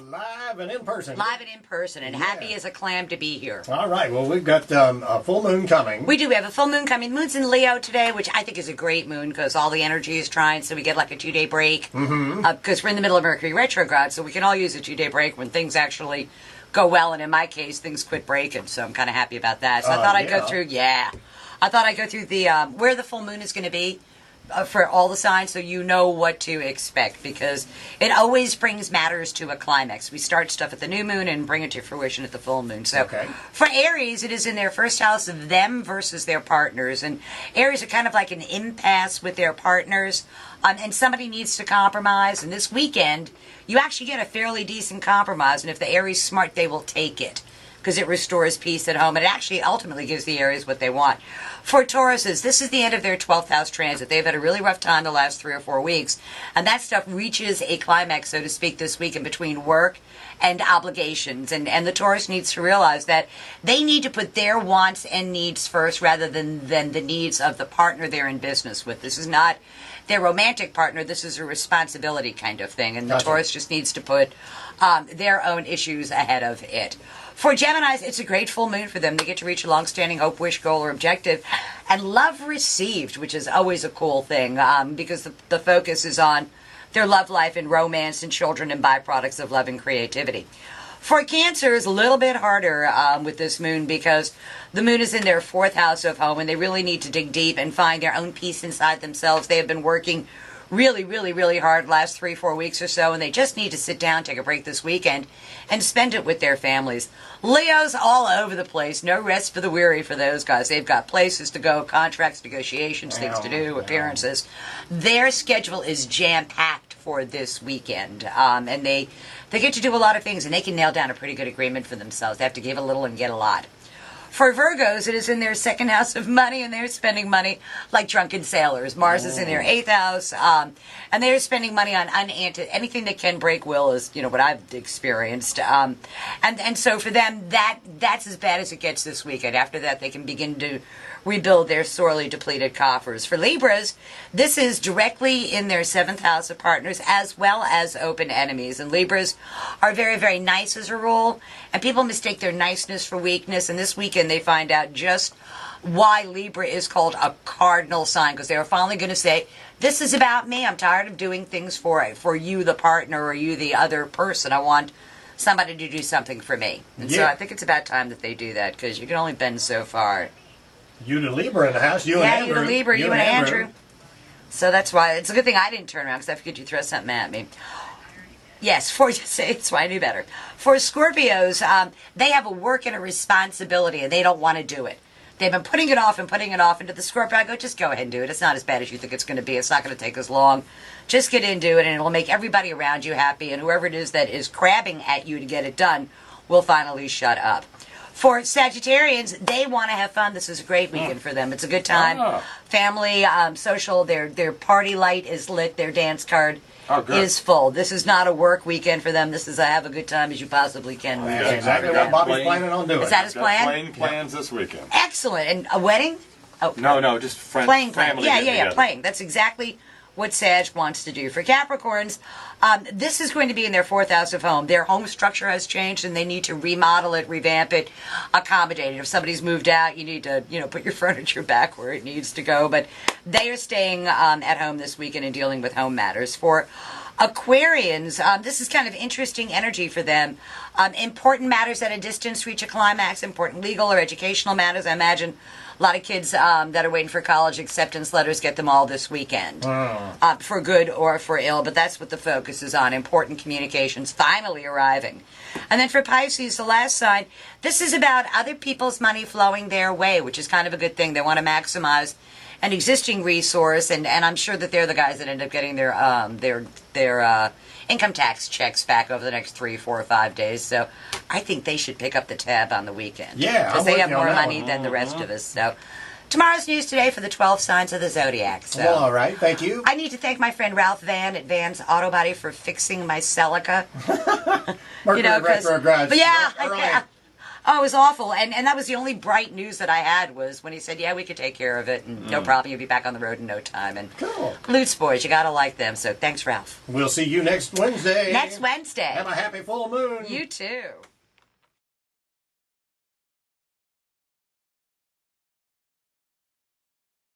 Live and in person. Live and in person, and happy as a clam to be here. All right, well, we've got a full moon coming. We do. We have a full moon coming. Moon's in Leo today, which I think is a great moon because all the energy is trying, so we get like a 2-day break. Because we're in the middle of Mercury retrograde, so we can all use a 2-day break when things actually go well, and in my case, things quit breaking, so I'm kind of happy about that. So I thought I'd go through, I thought I'd go through the where the full moon is going to be. For all the signs, so you know what to expect, because it always brings matters to a climax. We start stuff at the new moon and bring it to fruition at the full moon. So for Aries, it is in their first house of them versus their partners. And Aries are kind of like an impasse with their partners, and somebody needs to compromise. And this weekend, you actually get a fairly decent compromise, and if the Aries smart, they will take it, because it restores peace at home, and it actually ultimately gives the Aries what they want. For Tauruses, this is the end of their 12th house transit. They've had a really rough time the last 3 or 4 weeks, and that stuff reaches a climax, so to speak, this week in between work and obligations. And the Taurus needs to realize that they need to put their wants and needs first rather than the needs of the partner they're in business with. This is not their romantic partner. This is a responsibility kind of thing, and the Taurus just needs to put their own issues ahead of it. For Geminis, it's a great full moon for them. They get to reach a long-standing hope, wish, goal, or objective. And love received, which is always a cool thing, because the focus is on their love life and romance and children and byproducts of love and creativity. For Cancer, it's a little bit harder with this moon, because the moon is in their 4th house of home, and they really need to dig deep and find their own peace inside themselves. They have been working really, really, really hard last 3-4 weeks or so, and they just need to sit down, take a break this weekend, and spend it with their families. Leo's all over the place. No rest for the weary for those guys. They've got places to go, contracts, negotiations, things to do, appearances. Their schedule is jam-packed for this weekend, and they get to do a lot of things, and they can nail down a pretty good agreement for themselves. They have to give a little and get a lot. For Virgos, it is in their 2nd house of money, and they're spending money like drunken sailors. Mars is in their 8th house, and they're spending money on anything that can break will is, what I've experienced. And so for them, that's as bad as it gets this weekend. After that, they can begin to rebuild their sorely depleted coffers. For Libras, this is directly in their 7th house of partners, as well as open enemies. And Libras are very, very nice as a rule, and people mistake their niceness for weakness. And this weekend, they find out just why Libra is called a cardinal sign, because they are finally going to say, this is about me. I'm tired of doing things for you, the partner, or you, the other person. I want somebody to do something for me. And so I think it's about time that they do that, because you can only bend so far. You to Libra in the house, you and Andrew. Yeah, you to Libra, you and Andrew. So that's why, it's a good thing I didn't turn around, because I figured you'd throw something at me. Yes, it's why I knew better. For Scorpios, they have a work and a responsibility, and they don't want to do it. They've been putting it off, and to the Scorpio, I go, just go ahead and do it. It's not as bad as you think it's going to be. It's not going to take as long. Just get into it, and it'll make everybody around you happy, and whoever it is that is crabbing at you to get it done will finally shut up. For Sagittarians, they want to have fun. This is a great weekend for them. It's a good time. Family, social, their party light is lit, their dance card is full. This is not a work weekend for them. This is a have a good time as you possibly can weekend. That's exactly what Bobby's planning on doing. Is that his plan? Playing plans this weekend. Excellent. And a wedding? Oh, no, just playing. Family. Yeah, playing. That's exactly what Sag wants to do. For Capricorns, this is going to be in their 4th house of home. Their home structure has changed, and they need to remodel it, revamp it, accommodate it. If somebody's moved out, you need to, put your furniture back where it needs to go. But they are staying at home this weekend and dealing with home matters. For Aquarians, this is kind of interesting energy for them. Important matters at a distance reach a climax. Important legal or educational matters, I imagine. A lot of kids that are waiting for college acceptance letters get them all this weekend, for good or for ill, but that's what the focus is on, important communications finally arriving. And then for Pisces, the last sign, this is about other people's money flowing their way, which is kind of a good thing. They want to maximize an existing resource, and I'm sure that they're the guys that end up getting their income tax checks back over the next 3, 4, or 5 days. So I think they should pick up the tab on the weekend. Yeah, because they have more money than the rest of us. So tomorrow's news today for the 12 signs of the Zodiac. So well, all right, thank you. I need to thank my friend Ralph Van at Van's Auto Body for fixing my Celica. Mercury retrograde. But yeah, Oh, it was awful. And that was the only bright news that I had was when he said, yeah, we could take care of it. And no problem. You'll be back on the road in no time. And Cool. Lutz boys, you got to like them. So thanks, Ralph. We'll see you next Wednesday. Next Wednesday. Have a happy full moon. You too.